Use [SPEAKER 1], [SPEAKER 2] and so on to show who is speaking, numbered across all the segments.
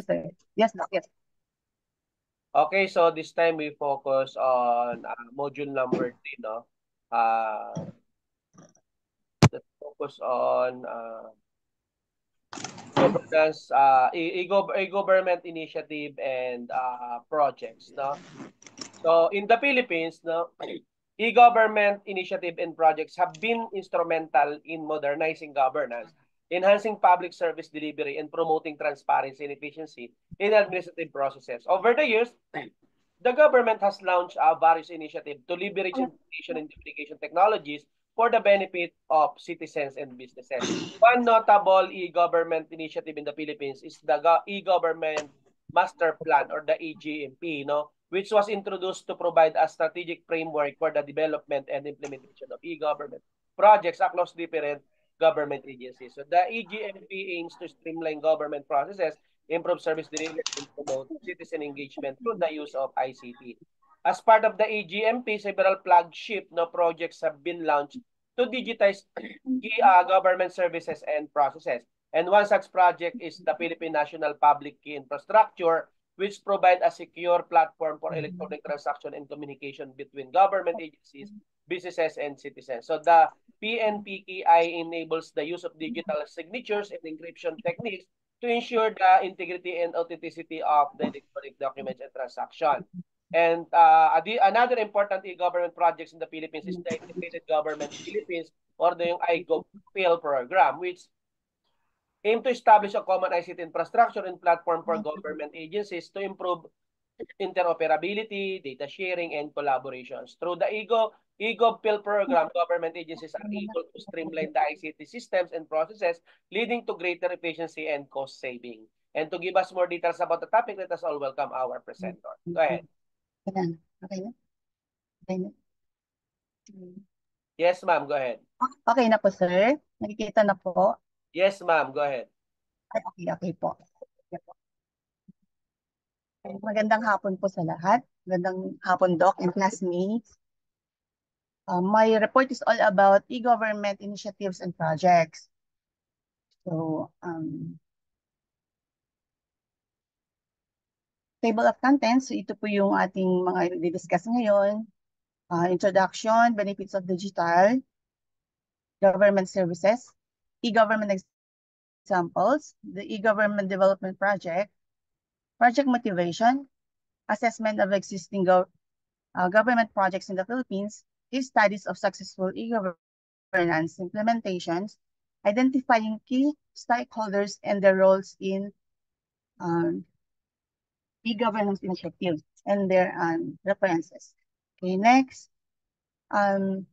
[SPEAKER 1] sir. Yes, doc. Yes.
[SPEAKER 2] Okay, so this time we focus on module number 3, no? Let's focus on governance, e-government initiative and projects, no? So in the Philippines, no, e-government initiative and projects have been instrumental in modernizing governance, enhancing public service delivery, and promoting transparency and efficiency in administrative processes. Over the years, the government has launched various initiatives to leverage information and communication technologies for the benefit of citizens and businesses. One notable e-government initiative in the Philippines is the e-government master plan, or the EGMP, no, which was introduced to provide a strategic framework for the development and implementation of e-government projects across different government agencies. So the EGMP aims to streamline government processes, improve service delivery, and promote citizen engagement through the use of ICT. As part of the EGMP, several flagship projects have been launched to digitize key government services and processes. And one such project is the Philippine National Public Key Infrastructure, which provide a secure platform for electronic transaction and communication between government agencies, businesses, and citizens. So the PNPKI enables the use of digital signatures and encryption techniques to ensure the integrity and authenticity of the electronic documents and transaction. And another important e-government projects in the Philippines is the Integrated Government Philippines, or the iGovPhil program, which aim to establish a common ICT infrastructure and platform for government agencies to improve interoperability, data sharing, and collaborations. Through the eGovPhil program, government agencies are able to streamline the ICT systems and processes, leading to greater efficiency and cost saving. And to give us more details about the topic, let us all welcome our presenter. Go ahead.
[SPEAKER 1] Ayan. Okay na? Okay na?
[SPEAKER 2] Yes, ma'am. Go ahead.
[SPEAKER 1] Okay na po, sir. Nakikita na po.
[SPEAKER 2] Yes, ma'am. Go ahead.
[SPEAKER 1] Ay, okay, okay po. Okay po. Magandang hapon po sa lahat. Magandang hapon, Doc and classmates. My report is all about e-government initiatives and projects. So, table of contents. So ito po yung ating mga i-discuss ngayon. Introduction, benefits of digital, government services, e-government examples, the e-government development project, project motivation, assessment of existing government projects in the Philippines, case studies of successful e-governance implementations, identifying key stakeholders and their roles in e-governance initiatives and their references. Okay, next. As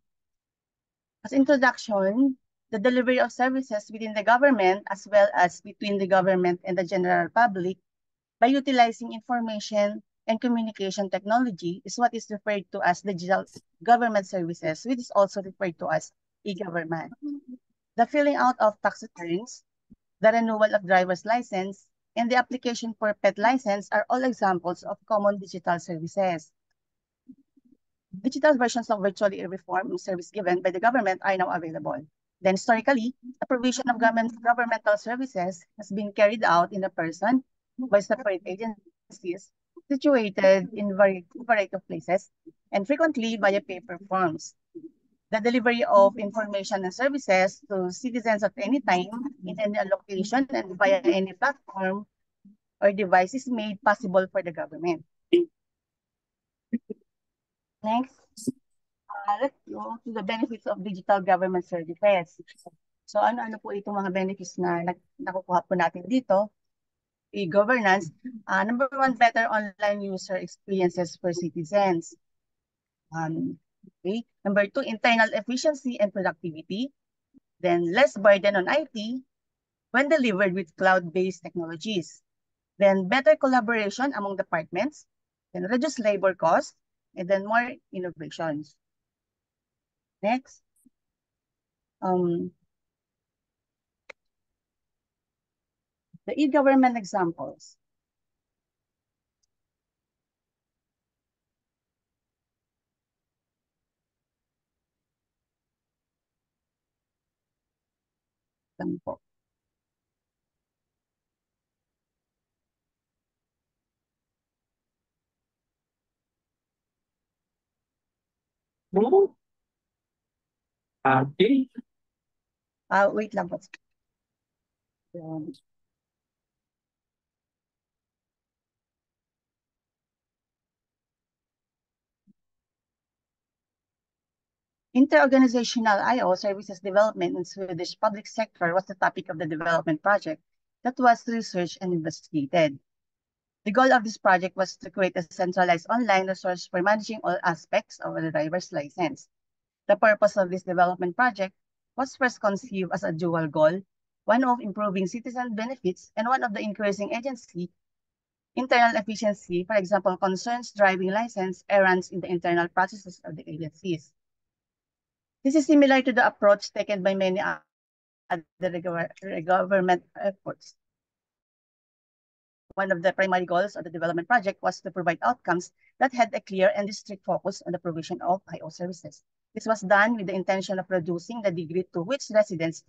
[SPEAKER 1] introduction, the delivery of services within the government as well as between the government and the general public by utilizing information and communication technology is what is referred to as digital government services, which is also referred to as e-government. The filling out of tax returns, the renewal of driver's license, and the application for pet license are all examples of common digital services. Digital versions of virtually every form of service given by the government are now available. Then historically, the provision of governmental services has been carried out in a person by separate agencies situated in variety of places and frequently via paper forms. The delivery of information and services to citizens at any time, in any location, and via any platform or device is made possible for the government. Next, let's go to the benefits of digital government services. So ano-ano po itong mga benefits na nakukuha po natin dito? E-governance. Number one, better online user experiences for citizens. Okay. Number two, internal efficiency and productivity. Then less burden on IT when delivered with cloud-based technologies. Then better collaboration among departments. Then reduce labor costs. And then more innovations. Next. The e-government examples. Lang po.
[SPEAKER 3] Okay.
[SPEAKER 1] Wait lang po. Interorganizational I/O services development in Swedish public sector was the topic of the development project that was researched and investigated. The goal of this project was to create a centralized online resource for managing all aspects of the driver's license. The purpose of this development project was first conceived as a dual goal, one of improving citizen benefits and one of the increasing agency internal efficiency, for example, concerns driving license errors in the internal processes of the agencies. This is similar to the approach taken by many other government efforts. One of the primary goals of the development project was to provide outcomes that had a clear and strict focus on the provision of I/O services. This was done with the intention of reducing the degree to which residents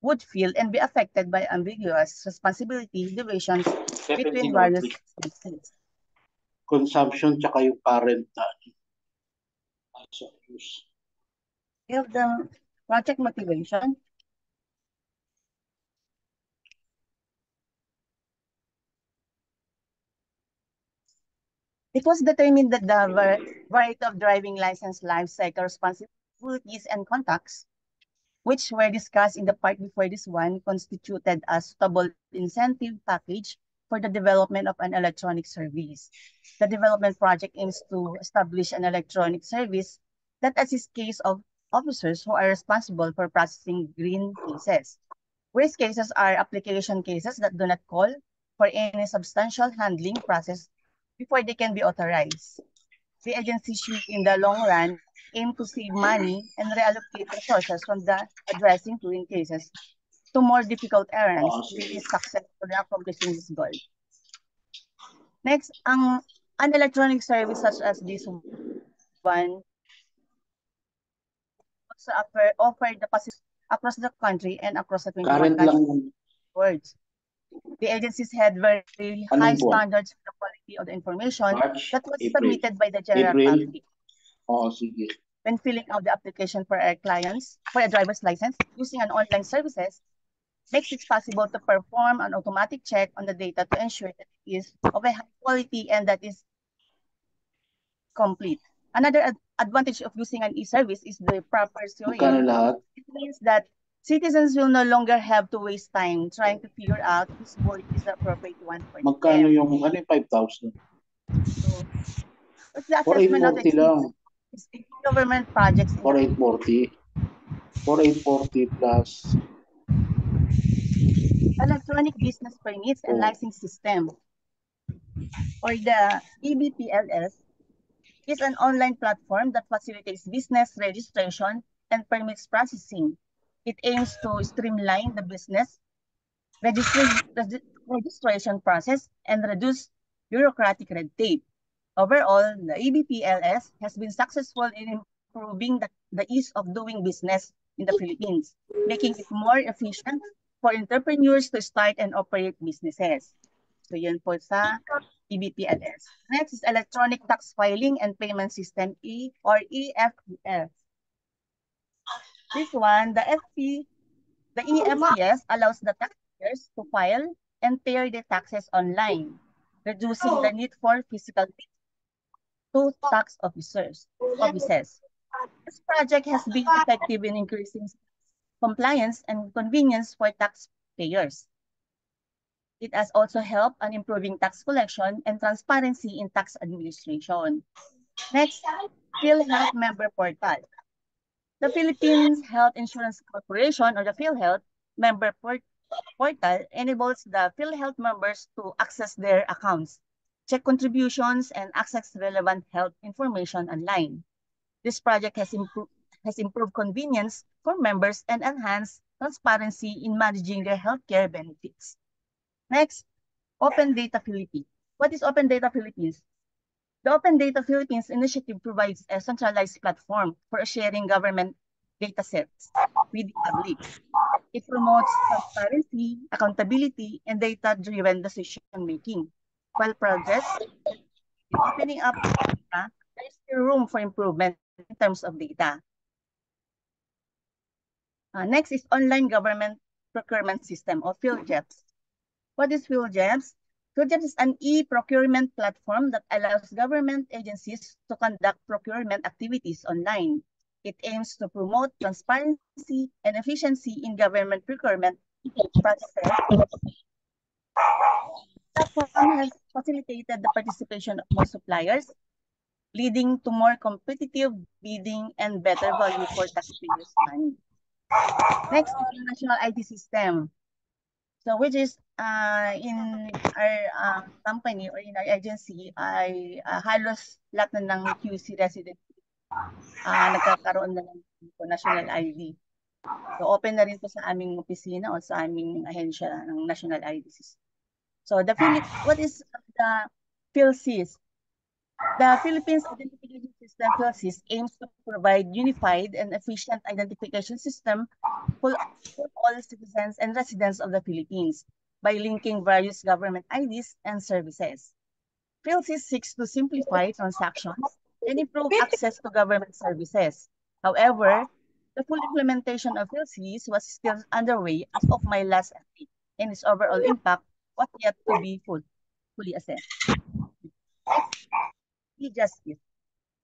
[SPEAKER 1] would feel and be affected by ambiguous responsibility divisions between various systems.
[SPEAKER 3] Consumption tsaka yung current use.
[SPEAKER 1] You have the project motivation. It was determined that the variety of driving license life cycle responsibilities and contacts, which were discussed in the part before this one, constituted a suitable incentive package for the development of an electronic service. The development project aims to establish an electronic service that assists case of officers who are responsible for processing green cases. Waste cases are application cases that do not call for any substantial handling process before they can be authorized. The agency should, in the long run, aim to save money and reallocate resources from the addressing green cases to more difficult errands if it is successfully accomplishing this goal. Next, an electronic service such as this one also offer the possibility across the country and across the 21 countries. The agencies had very high standards for the quality of the information that was submitted by the general public. When filling out the application for our clients for a driver's license using an online services, makes it possible to perform an automatic check on the data to ensure that it is of a high quality and that is complete. Another advantage of using an e-service is the proper storage. It means that citizens will no longer have to waste time trying to figure out whose board is the appropriate one for
[SPEAKER 3] Magkano
[SPEAKER 1] them.
[SPEAKER 3] yung 5,000?
[SPEAKER 1] So, what's the assessment of the
[SPEAKER 3] lang.
[SPEAKER 1] Government projects?
[SPEAKER 3] 4840. 4840 plus
[SPEAKER 1] electronic business permits and licensing system, or the EBPLS, is an online platform that facilitates business registration and permits processing. It aims to streamline the business registration process and reduce bureaucratic red tape. Overall, the EBPLS has been successful in improving the ease of doing business in the Philippines, making it more efficient for entrepreneurs to start and operate businesses. So yun po sa EBPLS. Next is Electronic Tax Filing and Payment System, EFPS. This one, the EFPS allows the taxpayers to file and pay their taxes online, reducing the need for physical to tax offices. This project has been effective in increasing compliance and convenience for taxpayers. It has also helped in improving tax collection and transparency in tax administration. Next, PhilHealth Member Portal. The Philippines Health Insurance Corporation, or the PhilHealth Member Portal, enables the PhilHealth members to access their accounts, check contributions, and access relevant health information online. This project has improved convenience for members and enhanced transparency in managing their healthcare benefits. Next, Open Data Philippines. What is Open Data Philippines? The Open Data Philippines initiative provides a centralized platform for sharing government data sets with the public. It promotes transparency, accountability, and data-driven decision-making. While progress in opening up data, there is still room for improvement in terms of data. Next is online government procurement system or PhilGEPS. What is PhilGEPS? PhilGEPS is an e-procurement platform that allows government agencies to conduct procurement activities online. It aims to promote transparency and efficiency in government procurement processes. The platform has facilitated the participation of more suppliers, leading to more competitive bidding and better value for taxpayers' money. Next is the national IT system. So which is in our company or in our agency ay halos lahat na ng QC resident nagkakaroon na ng national ID. So open na rin po sa aming opisina o sa aming ahensya ng national ID system. So what is the PhilSys? The Philippines Identification System, PhilSys, aims to provide unified and efficient identification system for all citizens and residents of the Philippines by linking various government IDs and services. PhilSys seeks to simplify transactions and improve access to government services. However, the full implementation of PhilSys was still underway as of my last update, and its overall impact was yet to be fully assessed. Next, e-justice.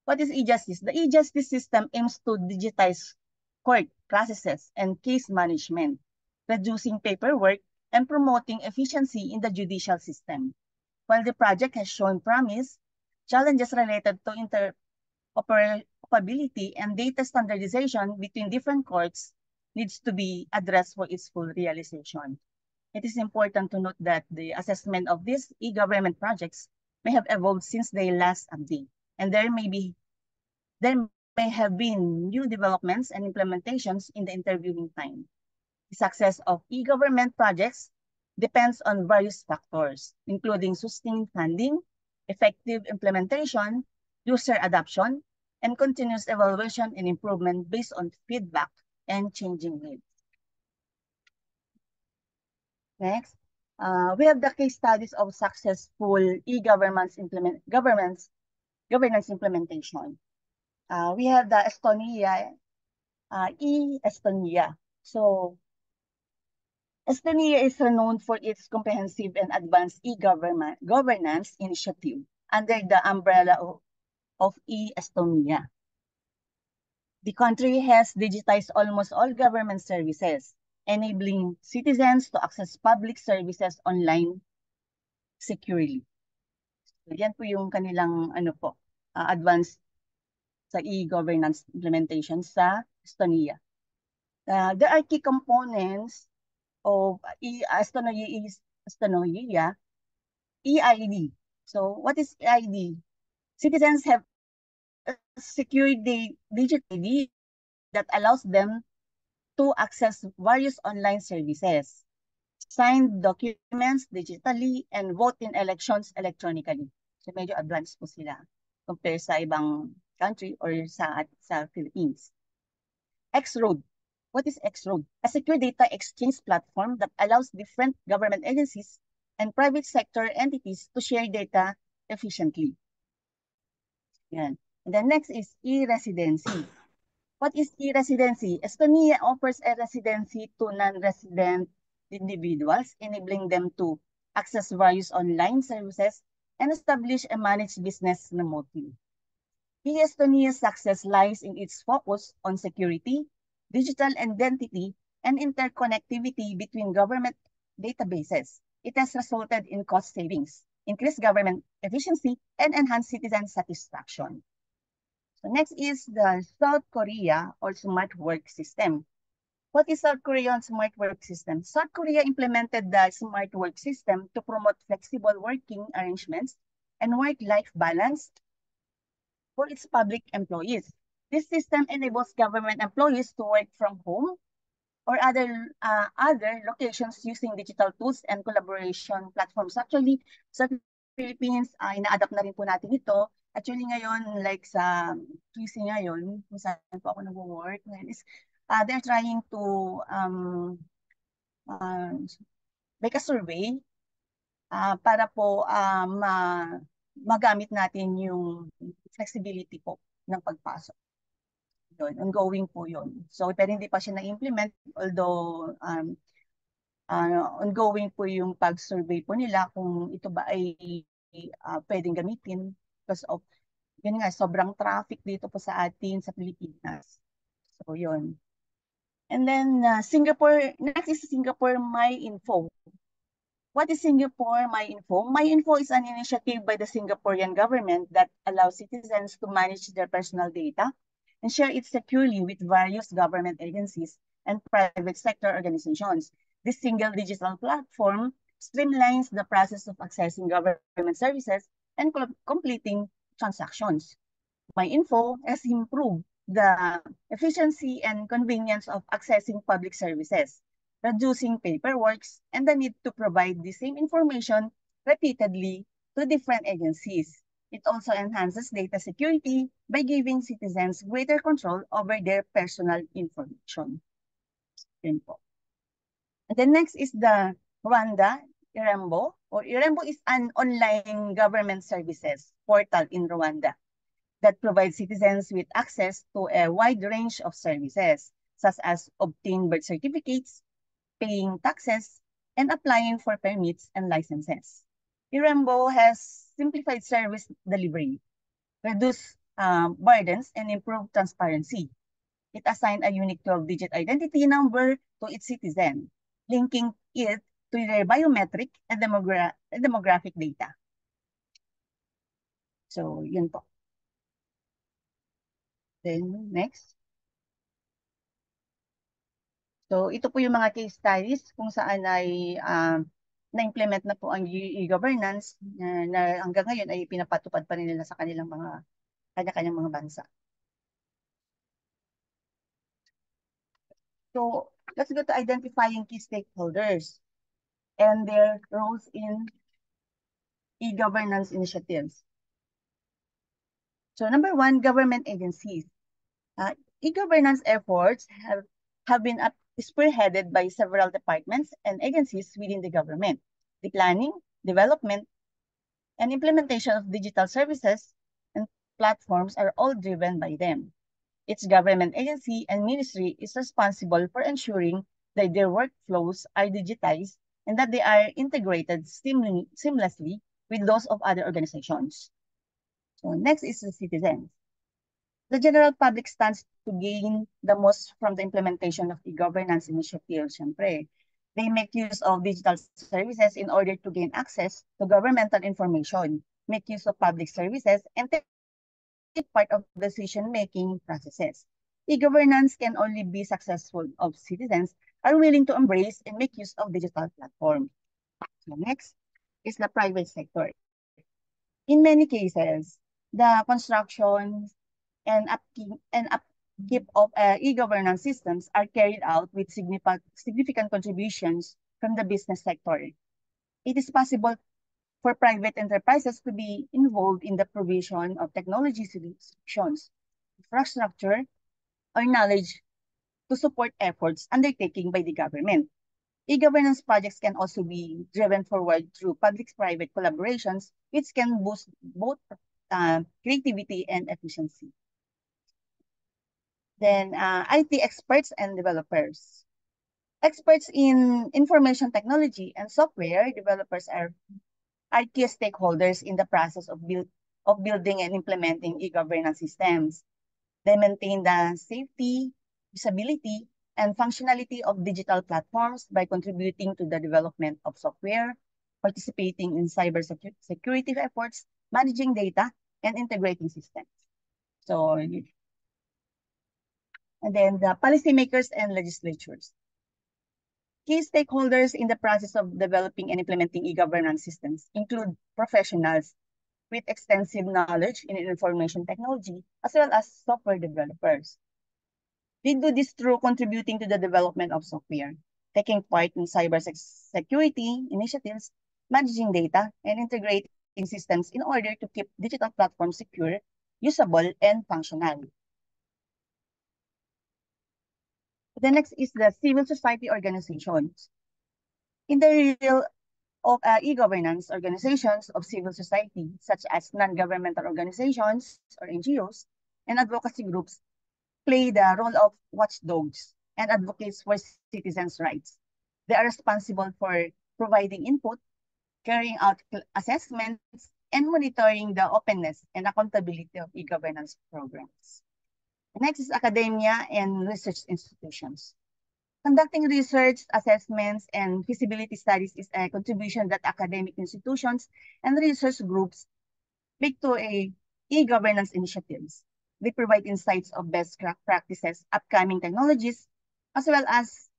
[SPEAKER 1] What is e-justice? The e-justice system aims to digitize court processes and case management, reducing paperwork and promoting efficiency in the judicial system. While the project has shown promise, challenges related to interoperability and data standardization between different courts needs to be addressed for its full realization. It is important to note that the assessment of these e-government projects may have evolved since their last update, and there may have been new developments and implementations in the interviewing time. The success of e-government projects depends on various factors, including sustained funding, effective implementation, user adoption, and continuous evaluation and improvement based on feedback and changing needs. Next, we have the case studies of successful e-governance governance implementation. We have the Estonia, e-Estonia. So, Estonia is renowned for its comprehensive and advanced governance initiative under the umbrella of e-Estonia. The country has digitized almost all government services, enabling citizens to access public services online securely. So, yan po yung kanilang advanced sa e-governance implementation sa Estonia. There are key components of Estonia, EID. So what is EID? Citizens have a secure digital ID that allows them to access various online services, sign documents digitally, and vote in elections electronically. So medyo advanced po sila compare sa ibang country or sa Philippines. X-Road. What is X-Road? A secure data exchange platform that allows different government agencies and private sector entities to share data efficiently. Yan. And then next is e-residency. What is e-residency? Estonia offers a residency to non-resident individuals, enabling them to access various online services and establish a managed business remotely. E-Estonia's success lies in its focus on security, digital identity, and interconnectivity between government databases. It has resulted in cost savings, increased government efficiency, and enhanced citizen satisfaction. So next is the South Korea or Smart Work System. What is South Korean Smart Work System? South Korea implemented the Smart Work System to promote flexible working arrangements and work-life balance for its public employees. This system enables government employees to work from home or other locations using digital tools and collaboration platforms. Actually, sa Philippines, ina-adapt na rin po natin ito. Actually ngayon, like sa QC ngayon, kung saan po ako nag-work, is they're trying to make a survey para po magamit natin yung flexibility po ng pagpasok. Yun, ongoing po yun. So, pero hindi pa siya na-implement, although ongoing po yung pag-survey po nila kung ito ba ay pwedeng gamitin because of, yun nga, sobrang traffic dito po sa atin sa Pilipinas. So, yun. And then, Singapore, next is Singapore MyInfo. What is Singapore MyInfo? MyInfo is an initiative by the Singaporean government that allows citizens to manage their personal data and share it securely with various government agencies and private sector organizations. This single digital platform streamlines the process of accessing government services and completing transactions. MyInfo has improved the efficiency and convenience of accessing public services, reducing paperwork and the need to provide the same information repeatedly to different agencies. It also enhances data security by giving citizens greater control over their personal information. Yun po. And then next is the Rwanda, Irembo, or Irembo is an online government services portal in Rwanda that provides citizens with access to a wide range of services, such as obtaining birth certificates, paying taxes, and applying for permits and licenses. Irembo has simplified service delivery, reduced burdens, and improved transparency. It assigned a unique 12-digit identity number to its citizen, linking it to their biometric and demographic data. So, yun po. Then, next. So, ito po yung mga case studies kung saan ay na-implement na po ang e-governance na hanggang ngayon ay pinapatupad pa rin nila sa kanilang mga kanya-kanyang mga bansa. So, let's go to identifying key stakeholders and their roles in e-governance initiatives. So, number one, government agencies. E-governance efforts have been spearheaded by several departments and agencies within the government. The planning, development, and implementation of digital services and platforms are all driven by them. Each government agency and ministry is responsible for ensuring that their workflows are digitized and that they are integrated seamlessly with those of other organizations. So next is the citizens. The general public stands to gain the most from the implementation of e-governance initiatives. Syempre, they make use of digital services in order to gain access to governmental information, make use of public services, and take part of decision-making processes. E-governance can only be successful if citizens are willing to embrace and make use of digital platforms. So next is the private sector. In many cases, the construction and upkeep of e-governance systems are carried out with significant contributions from the business sector. It is possible for private enterprises to be involved in the provision of technology solutions, infrastructure, or knowledge to support efforts undertaken by the government. E-governance projects can also be driven forward through public-private collaborations, which can boost both creativity and efficiency. Then IT experts and developers. Experts in information technology and software developers are key stakeholders in the process of building and implementing e-governance systems. They maintain the safety, usability, and functionality of digital platforms by contributing to the development of software, participating in cybersecurity efforts, managing data, and integrating systems. So, and then the policymakers and legislatures. Key stakeholders in the process of developing and implementing e-governance systems include professionals with extensive knowledge in information technology, as well as software developers. They do this through contributing to the development of software, taking part in cybersecurity initiatives, managing data, and integrating systems in order to keep digital platforms secure, usable, and functional. The next is the civil society organizations. In the realm of e-governance, organizations of civil society, such as non-governmental organizations or NGOs, and advocacy groups, play the role of watchdogs and advocates for citizens' rights. They are responsible for providing input, carrying out assessments, and monitoring the openness and accountability of e-governance programs. Next is academia and research institutions. Conducting research, assessments, and feasibility studies is a contribution that academic institutions and research groups make to e-governance initiatives. They provide insights of best practices, upcoming technologies, as well as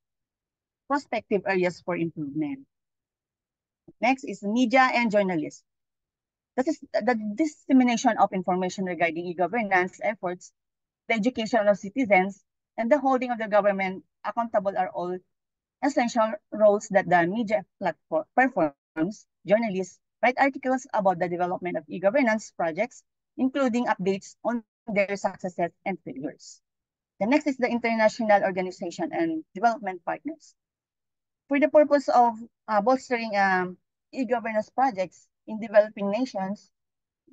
[SPEAKER 1] prospective areas for improvement. Next is media and journalists. That is the dissemination of information regarding e-governance efforts, the education of citizens, and the holding of the government accountable are all essential roles that the media platform performs. Journalists write articles about the development of e-governance projects, including updates on their successes and failures. The next is the international organization and development partners. For the purpose of bolstering e-governance projects in developing nations,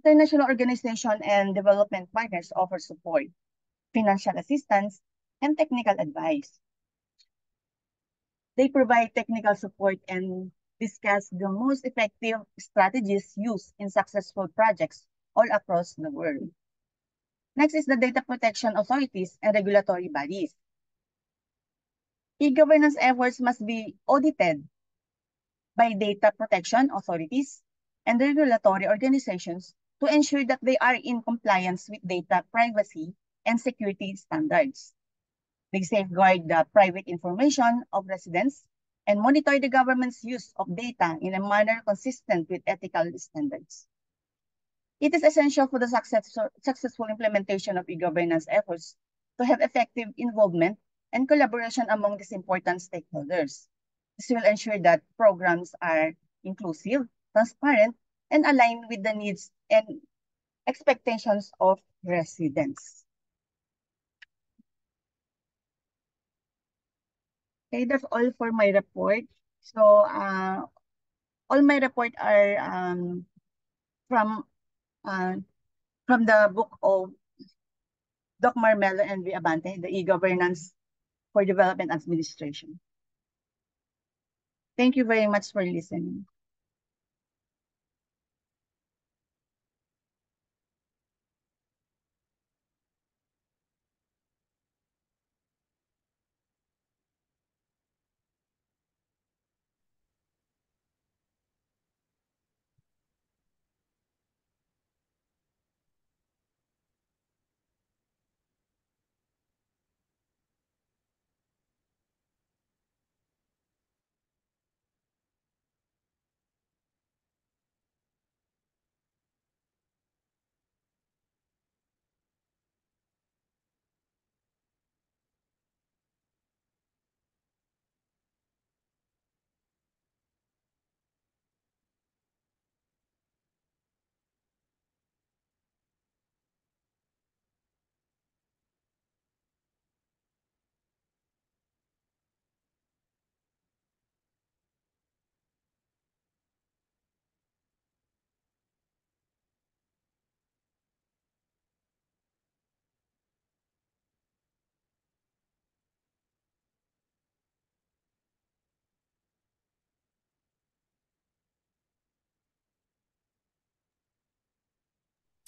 [SPEAKER 1] international organization and development partners offer support, financial assistance, and technical advice. They provide technical support and discuss the most effective strategies used in successful projects all across the world. Next is the data protection authorities and regulatory bodies. E-governance efforts must be audited by data protection authorities and regulatory organizations to ensure that they are in compliance with data privacy and security standards. They safeguard the private information of residents and monitor the government's use of data in a manner consistent with ethical standards. It is essential for the successful implementation of e-governance efforts to have effective involvement and collaboration among these important stakeholders. This will ensure that programs are inclusive, transparent, and aligned with the needs and expectations of residents. Okay, that's all for my report. So, all my report are from the book of Doc Marmelo and V. Abante, the e-governance for development administration. Thank you very much for listening.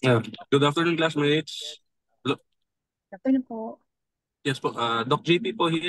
[SPEAKER 4] Good afternoon, classmates.
[SPEAKER 1] Afternoon po.
[SPEAKER 4] Yes po, Doc JP po here.